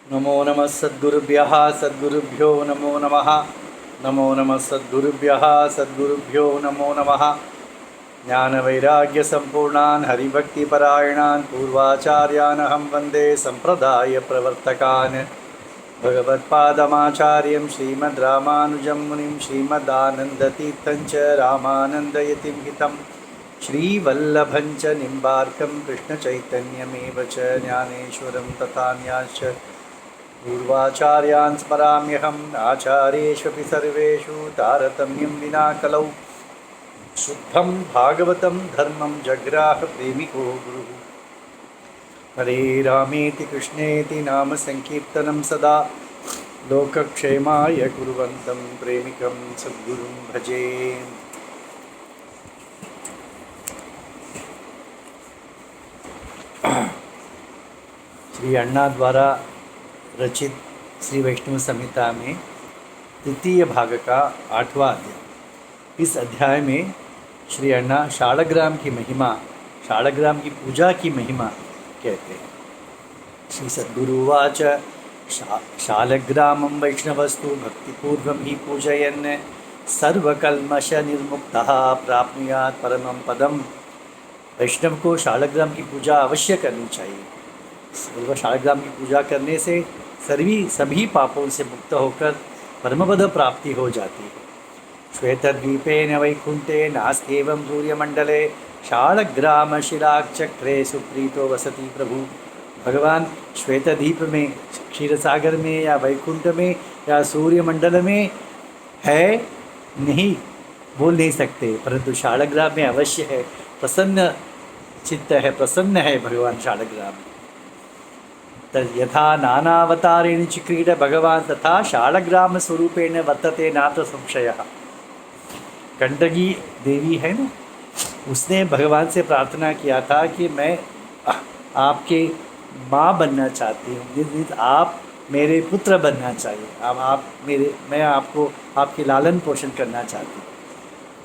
नमो नमः सद्गुरुभ्यः सद्गुरुभ्यो नमो नमः। नमो नमः सद्गुरुभ्यः सद्गुरुभ्यो नमो नमः। ज्ञानवैराग्यसम्पूर्णान् हरिभक्तिपरायणान् पूर्वाचार्यानहं वन्दे सम्प्रदायप्रवर्तकान्। भगवत्पादमाचार्यं श्रीमद्रामानुजं मुनिं श्रीमदानन्दतीर्थं च रामानन्दयतिं हितं श्रीवल्लभं च निम्बार्कं कृष्णचैतन्यमेव च ज्ञानेश्वरं तथान्याश्च पूर्वाचार्यान् स्मराम्यहम्। आचार्येष्वपि सर्वेषु तारतम्यं विना कलौ शुद्धं भागवतं धर्मं जग्राहप्रेमिको गुरुः। हरे रामेति कृष्णेति नाम संकीर्तनं सदा लोकक्षेमाय कुर्वन्तं प्रेमिकं सद्गुरुं भजे। श्री अण्णा द्वारा रचित श्री वैष्णव संहिता में तृतीय भाग का 8वां अध्याय। इस अध्याय में श्री अण्णा शालग्राम की महिमा, शालग्राम की पूजा की महिमा कहते हैं। श्री सद्गुरुवाच शालग्रामं वैष्णवस्तु भक्तिपूर्वं हि पूजयन् सर्वकल्मष निर्मुक्तः प्राप्नुयात् परमं पदम्। वैष्णव को शालग्राम की पूजा अवश्य करनी चाहिए। शालग्राम की पूजा करने से सभी पापों से मुक्त होकर परमपद प्राप्ति हो जाती है। श्वेतद्वीपे न वैकुंठे नास्त्येवं सूर्यमंडले शालग्राम शिलाचक्रे सुप्रीतो वसति प्रभु। भगवान श्वेतद्वीप में, क्षीरसागर में या वैकुंठ में या सूर्यमंडल में है नहीं बोल नहीं सकते, परंतु शालग्राम में अवश्य है। प्रसन्न चित्त है, प्रसन्न है भगवान शालग्राम। यथा नानावतारेण चिक्रीड भगवान तथा शालग्राम स्वरूपेण वर्तते नात्र संशयः। गंडकी देवी है ना, उसने भगवान से प्रार्थना किया था कि मैं आपके माँ बनना चाहती हूँ, आप मेरे पुत्र बनना चाहिए, अब मैं आपको आपके लालन पोषण करना चाहती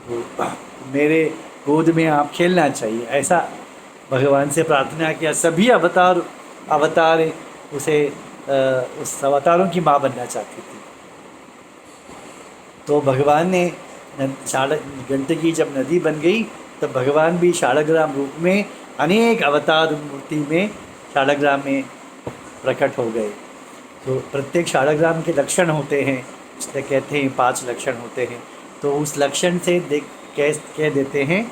हूँ, तो मेरे गोद में आप खेलना चाहिए, ऐसा भगवान से प्रार्थना किया। सभी अवतार उसे उस अवतारों की माँ बनना चाहती थी। तो भगवान ने गंडकी जब नदी बन गई तब भगवान भी शालग्राम रूप में अनेक अवतार मूर्ति में शालग्राम में प्रकट हो गए। तो प्रत्येक शालग्राम के लक्षण होते हैं, इसलिए कहते हैं 5 लक्षण होते हैं। तो उस लक्षण से कह देते हैं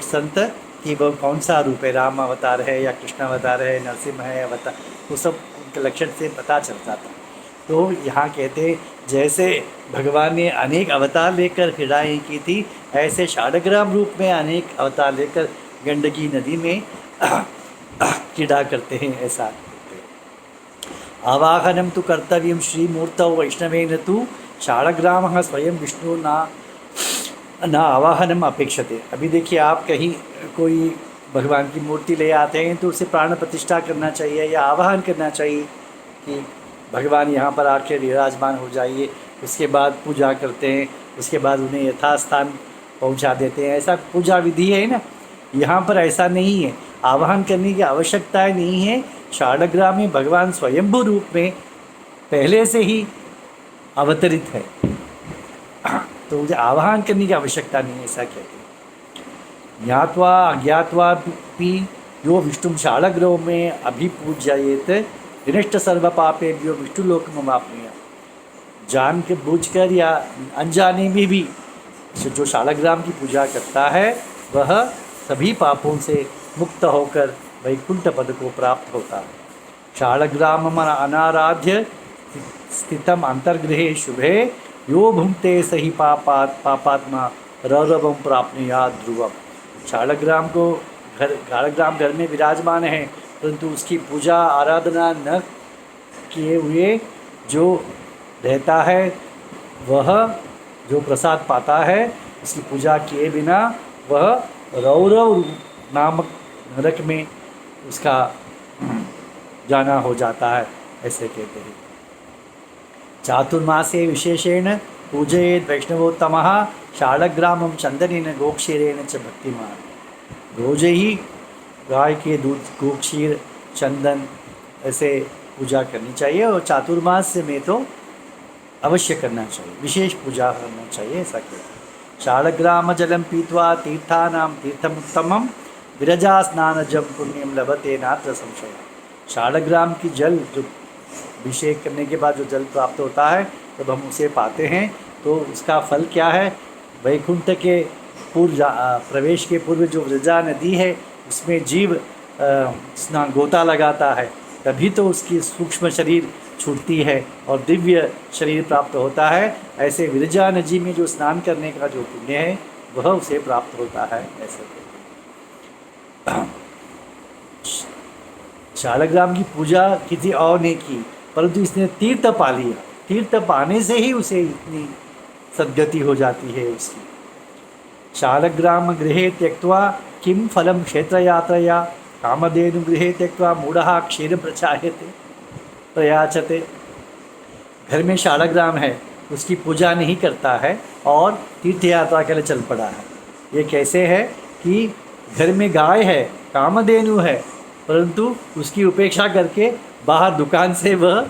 संत कि वो कौन सा रूप है, राम अवतार है या कृष्ण अवतार है, नरसिंह है अवतार, वो सब उनके लक्षण से पता चलता था। तो यहाँ कहते जैसे भगवान ने अनेक अवतार लेकर क्रीड़ाएँ की थी, ऐसे शालग्राम रूप में अनेक अवतार लेकर गंडकी नदी में क्रीड़ा करते हैं। ऐसा आवाहनम तो कर्तव्यम श्रीमूर्तौ वैष्णवेन तु शालग्रामः स्वयं विष्णु न आवाहनम अपेक्षते। अभी देखिए, आप कहीं कोई भगवान की मूर्ति ले आते हैं तो उसे प्राण प्रतिष्ठा करना चाहिए या आवाहन करना चाहिए कि भगवान यहाँ पर आकर विराजमान हो जाइए। उसके बाद पूजा करते हैं, उसके बाद उन्हें यथास्थान पहुँचा देते हैं, ऐसा पूजा विधि है ना। यहाँ पर ऐसा नहीं है, आवाहन करने की आवश्यकता नहीं है। शालग्राम में भगवान स्वयंभू रूप में पहले से ही अवतरित है, तो मुझे आवाहन करने की आवश्यकता नहीं है, ऐसा कहते हैं। ज्ञात्वा अज्ञात्वा भी यो विष्णु शालग्राम में अभिपूज्येत विनष्ट सर्व पापेभ्यो विष्णुलोकमवाप्नुयात्। जान के बूझकर या अनजाने में भी जो शालग्राम की पूजा करता है वह सभी पापों से मुक्त होकर वैकुंठ पद को प्राप्त होता है। शालग्रामम अनाराध्य स्थितम अंतर्गृहे शुभे यो भुंक्ते सही पापात्मा रौरवम प्राप्नुयात् ध्रुवम। शालग्राम घर में विराजमान है, परंतु उसकी पूजा आराधना न किए हुए जो रहता है, वह जो प्रसाद पाता है, उसकी पूजा किए बिना वह रौरव नामक नरक में उसका जाना हो जाता है, ऐसे कहते हैं। चातुर्मासे विशेषेण पूजयेत् वैष्णवोत्तमः शालग्रामं चंदनेन गोक्षीरेण च भक्तिमान। रोज ही गाय के दूध, गोक्षीर, चंदन ऐसे पूजा करनी चाहिए, और चातुर्मास्य में तो अवश्य करना चाहिए, विशेष पूजा करना चाहिए, ऐसा कहते। शालग्राम जलम पीत्वा तीर्थानाम तीर्थमुत्तमम विरजा स्नानजम पुण्यम लभते नात्र संशय। शालग्राम की जल जो अभिषेक करने के बाद जो जल प्राप्त होता है, जब हम उसे पाते हैं तो उसका फल क्या है? वैकुंठ के प्रवेश के पूर्व जो विरजा नदी है उसमें जीव स्नान गोता लगाता है, तभी तो उसकी सूक्ष्म शरीर छूटती है और दिव्य शरीर प्राप्त होता है। ऐसे विरजा नदी में जो स्नान करने का जो पुण्य है वह उसे प्राप्त होता है। ऐसे शालग्राम की पूजा किसी और ने की, परंतु इसने तीर्थ पा लिया, तीर्थ पाने से ही उसे इतनी सद्गति हो जाती है उसकी। शालग्राम गृहे त्यक्त्वा किम फलम क्षेत्र यात्रया कामधेनु गृहे त्यक्त्वा मूढ़ः क्षीर प्रयाचते। घर में शालग्राम है, उसकी पूजा नहीं करता है और तीर्थ यात्रा के लिए चल पड़ा है। ये कैसे है कि घर में गाय है, कामधेनु है, परंतु उसकी उपेक्षा करके बाहर दुकान से वह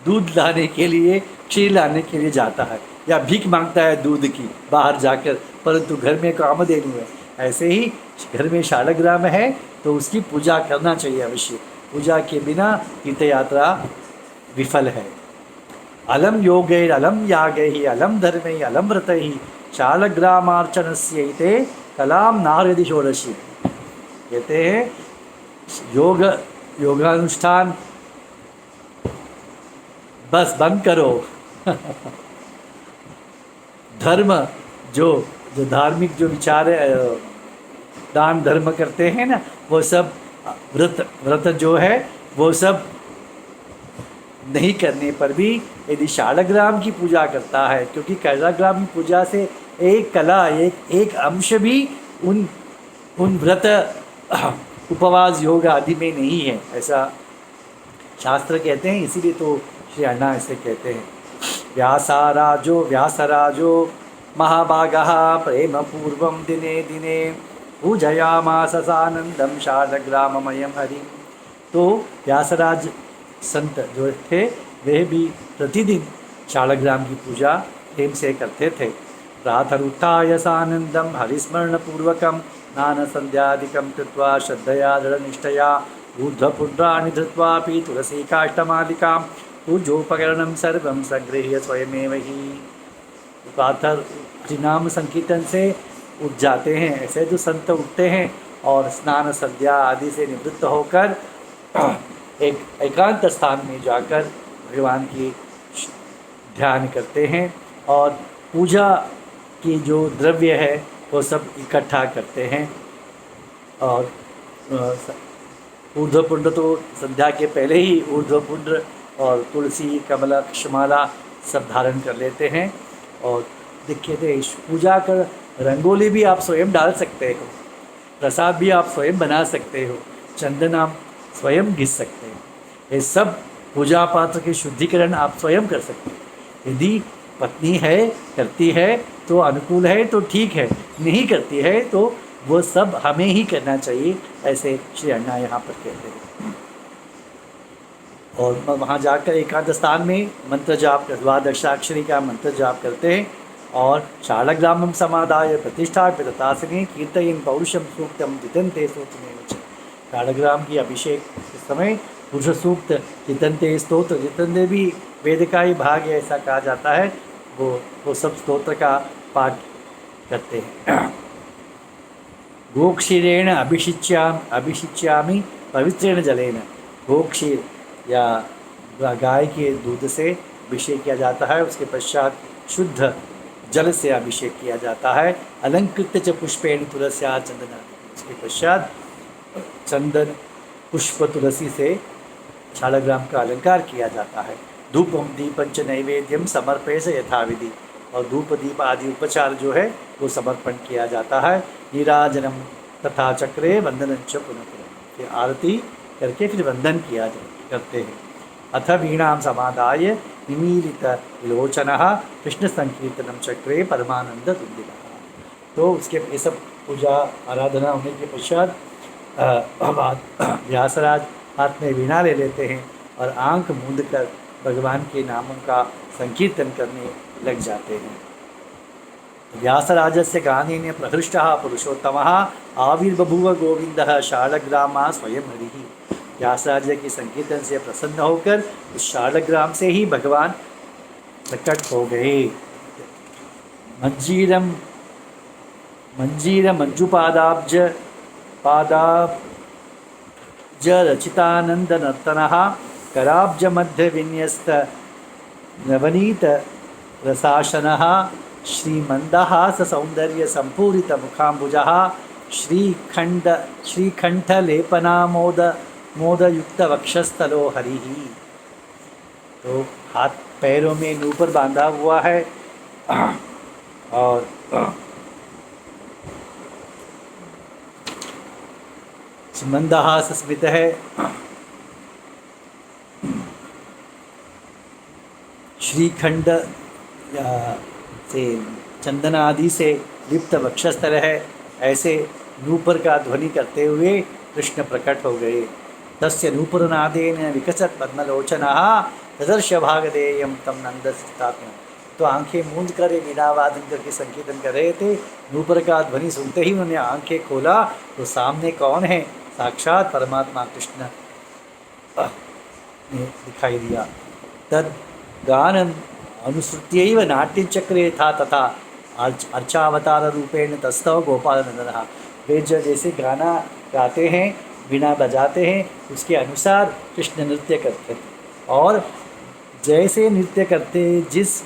दूध लाने के लिए, क्षीर लाने के लिए जाता है, या भीख मांगता है दूध की बाहर जाकर, परंतु घर में कामधेनु है। ऐसे ही घर में शालग्राम है तो उसकी पूजा करना चाहिए अवश्य। पूजा के बिना तीर्थ यात्रा विफल है। अलम योगैर अलम यागैहि अलम धर्मैहि अलम व्रतैहि शालग्रामार्चनस्यैते कलाम नारयति षोडशी। कहते हैं योगानुष्ठान बस बंद करो धर्म जो धार्मिक जो विचार है, दान धर्म करते हैं ना, वो सब व्रत जो है वो सब नहीं करने पर भी यदि शालग्राम की पूजा करता है, क्योंकि शालग्राम की पूजा से एक कला, एक अंश भी उन व्रत उपवास योग आदि में नहीं है, ऐसा शास्त्र कहते हैं। इसीलिए तो श्री अण्णा ऐसे कहते हैं। व्यासराजो महाभागः प्रेम पूर्वं दिने दिने पूजयामास सानंदम शालग्राममयम हरि। तो व्यासराज संत जो थे वे भी प्रतिदिन शालग्राम की पूजा प्रेम से करते थे। प्रातरुत्थाय सानंदम हरिस्मरणपूर्वकं स्नानसन्ध्यादिकं कृत्वा श्रद्धया दृढनिष्ठया ऊर्ध्वपुण्ड्राणि धृत्वापि तुलसीकाष्ठमालिकां पूजोपकरणं सर्वं सगृह्य स्वयमेव ही। प्रातः हरिनाम संकीर्तन से उठ जाते हैं। ऐसे जो संत उठते हैं और स्नान संध्या आदि से निवृत्त होकर एक एकांत स्थान में जाकर भगवान की ध्यान करते हैं और पूजा की जो द्रव्य है वो सब इकट्ठा करते हैं। और ऊर्ध्वपुंड तो संध्या के पहले ही ऊर्ध्वपुंड और तुलसी कमलक्षमाला सब धारण कर लेते हैं। और देखिए थे पूजा कर रंगोली भी आप स्वयं डाल सकते हो, प्रसाद भी आप स्वयं बना सकते हो, चंदन आप स्वयं घिस सकते हो। ये सब पूजा पात्र के शुद्धिकरण आप स्वयं कर सकते हो। यदि पत्नी है करती है तो अनुकूल है तो ठीक है, नहीं करती है तो वो सब हमें ही करना चाहिए, ऐसे श्री अण्णा यहाँ पर कहते हैं। और वहाँ जाकर एकांत स्थान में मंत्र जाप, द्वादशाक्षरी का मंत्र जाप करते हैं और शालग्रामं समादाय प्रतिष्ठाप्य तथासने कीर्तयन् पौरुषम सूक्तम जितन्ते स्तोत्रमेव च। शालग्राम की अभिषेक के समय पुरुष सूक्त, जितन्ते स्तोत्र, जितने भी वेद का ही भाग है ऐसा कहा जाता है, वो सब स्तोत्र का पाठ करते हैं। गोक्षीरेण अभिषिच्यामि पवित्रेण जलेन। गोक्षीर या गाय के दूध से अभिषेक किया जाता है, उसके पश्चात शुद्ध जल से अभिषेक किया जाता है। अलंकृत च पुष्पेण तुलस्या चंदना। उसके पश्चात चंदन पुष्प तुलसी से शालग्राम का अलंकार किया जाता है। धूपम दीपंच नैवेद्यम समर्पयस यथाविधि। और धूप दीप आदि उपचार जो है वो समर्पण किया जाता है। नीराजनम तथा चक्रे वंदनं च पुनः पुनः। फिर आरती करके फिर वंदन किया करते हैं। अथ वीणां समादाय निमीलित विलोचनः कृष्ण संकीर्तनम चक्रे परमानंद तुंदिनः। तो उसके ये सब पूजा आराधना होने के पश्चात व्यासराज हाथ में वीणा ले लेते हैं और आंख मूंद कर भगवान के नामों का संकीर्तन करने लग जाते हैं। व्यासराजस्य गानेन प्रहृष्टः पुरुषोत्तमः आविर्बभूव गोविंदः शालग्रामा स्वयं हरिः। व्यासराज के संकीर्तन से प्रसन्न होकर उस शालग्राम से ही भगवान प्रकट हो गए। मंजीर मंजुपादाब्ज रचितानंद नर्तनः कराब्ज मध्य विन्यस्त नवनीत रसाशनः श्रीमंदहास सौंदर्य संपूरित मुखाम्बुजः श्रीकंठ लेपनामोद मोदयुक्त वक्षस्थलो हरिः। तो हाथ पैरों में नूपुर बांधा हुआ है और मंदहास स्मित है। श्रीखंड से चंदन आदि से लिप्त वक्षस्थल है। ऐसे नूपुर का ध्वनि करते हुए कृष्ण प्रकट हो गए। तस्य नूपुरनादेन विकसत पद्मलोचनः ददर्श भागधेयं तम नंदस्तात्म। तो आंखें मूंद कर वीणा वादन करके संकीर्तन कर रहे थे। नूपुर का ध्वनि सुनते ही उन्होंने आंखें खोला तो सामने कौन है? साक्षात परमात्मा कृष्ण ने दिखाई दिया। तद गान अनुसृत्यैव नाट्यचक्रे था तथा अर्चावतार रूपेण तस्तव गोपाल नंदनः। वे जैसे गाना गाते हैं, वीणा बजाते हैं, उसके अनुसार कृष्ण नृत्य करते थे। और जैसे नृत्य करते, जिस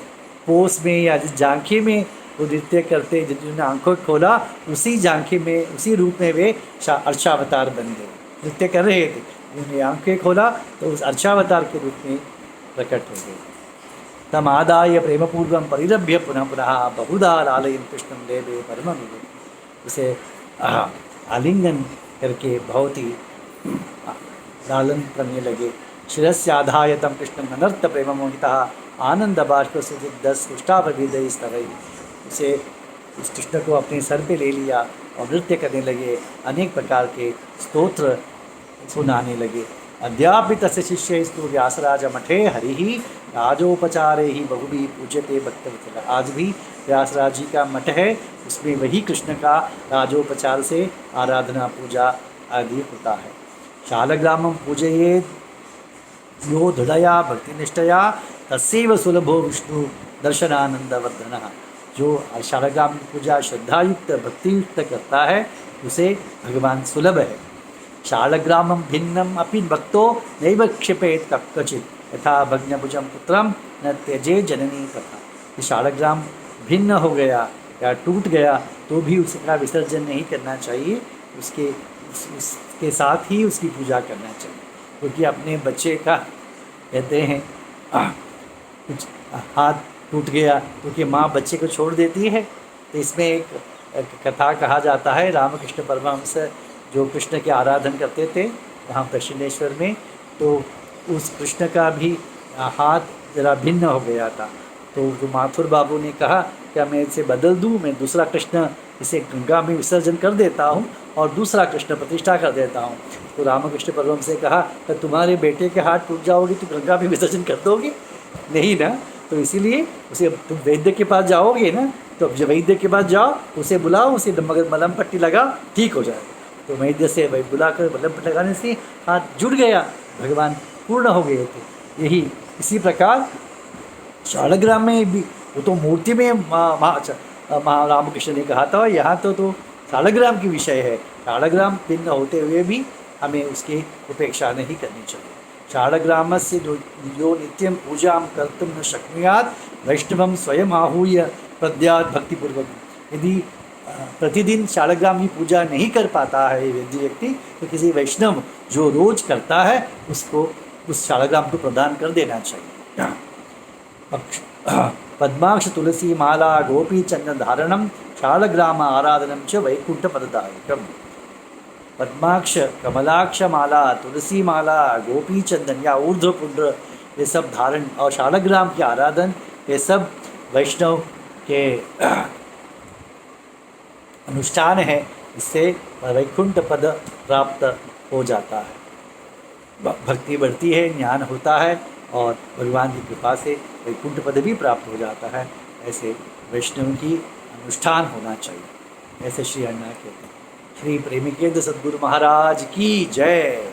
पोस में या जिस झांकी में वो नृत्य करते, जिन्होंने आंखों खोला उसी झांकी में, उसी रूप में वे अर्चावतार बन गए। नृत्य कर रहे थे, उन्होंने आंखें खोला तो उस अर्चावतार के रूप में प्रकट हो गए। तम आदाय प्रेमपूर्वम परिरभ्य पुनः पुनः बहुधा लालयन् कृष्णं देवे परममिव। उसे आलिंगन करके बहुत ही लालन करने लगे। शिरस्याधाय तम कृष्णं ननर्त प्रेम मोहितः आनंद बाष्प सुदिग्धस उष्टाभविदय स्तवै। उसे उस कृष्ण को अपने सर पे ले लिया और नृत्य करने लगे, अनेक प्रकार के स्तोत्र सुनाने लगे। अद्यापि तस्य शिष्यस्तु व्यासराज मठे हरि राजोपचारे ही बहुभी पूज्यते भक्तवत्सल। आज भी व्यासराज जी का मठ है, उसमें वही कृष्ण का राजोपचार से आराधना पूजा आदि होता है। शालग्रामं पूजयेत् यो दृढ़या भक्तिनिष्ठया तस्यैव सुलभो विष्णु दर्शनानंदवर्धनः। जो शालग्राम की पूजा श्रद्धायुक्त भक्तियुक्त करता है उसे भगवान सुलभ है। शालग्रामं भिन्नम अपि भक्तो नैव क्षिपेत कच्चित् यथा भग्नभुजं पुत्रम न त्यजे जननी कथा। कि शालग्राम भिन्न हो गया या टूट गया तो भी उसका विसर्जन नहीं करना चाहिए, उसके साथ ही उसकी पूजा करना चाहिए। क्योंकि अपने बच्चे का कहते हैं कुछ हाथ टूट गया क्योंकि माँ बच्चे को छोड़ देती है। तो इसमें एक कथा कहा जाता है, रामकृष्ण परमहंस जो कृष्ण के आराधन करते थे वहाँ दक्षिणेश्वर में, तो उस कृष्ण का भी हाथ जरा भिन्न हो गया था। तो जो माथुर बाबू ने कहा क्या मैं इसे बदल दूँ, मैं दूसरा कृष्ण इसे गंगा में विसर्जन कर देता हूँ और दूसरा कृष्ण प्रतिष्ठा कर देता हूँ। तो रामकृष्ण परमहंस से कहा कि तुम्हारे बेटे के हाथ टूट जाओगे तो गंगा में विसर्जन कर दोगे? नहीं ना। तो इसीलिए उसे तुम वैद्य के पास जाओगे ना, तो जब वैद्य के पास जाओ उसे बुलाओ, उसे मलहम पट्टी लगा, ठीक हो जाएगा। तो वैद्य से बुलाकर मलहम पट्टी लगाने से हाथ जुड़ गया, भगवान पूर्ण हो गए थे। यही इसी प्रकार शालग्राम में भी वो तो मूर्ति में रामकृष्ण ने कहा था, यहाँ तो शालग्राम की विषय है। शालग्राम भिन्न होते हुए भी हमें उसकी उपेक्षा नहीं करनी चाहिए। शालग्राम से जो नित्यं पूजा कर्तुं न शक्नुयात् वैष्णवं स्वयं आहूय प्रद्यात् भक्तिपूर्वक। यदि प्रतिदिन शालग्राम की पूजा नहीं कर पाता है व्यक्ति, तो किसी वैष्णव जो रोज करता है उसको उस शालग्राम को प्रदान कर देना चाहिए। पद्माक्ष तुलसी माला गोपी चंदन धारणम शालग्राम आराधनम च वैकुंठ पददायकम। पद्माक्ष, कमलाक्ष माला, तुलसी माला, गोपी चंदन या ऊर्ध्व पुंड्र ये सब धारण और शालग्राम की आराधन ये सब वैष्णव के अनुष्ठान है। इससे वैकुंठ पद प्राप्त हो जाता है। भक्ति बढ़ती है, ज्ञान होता है और भगवान की कृपा से वैकुंठ पद भी प्राप्त हो जाता है। ऐसे वैष्णव की अनुष्ठान होना चाहिए, ऐसे श्री अण्णा कहते हैं। श्री प्रेमिकेंद्र सद्गुरु महाराज की जय।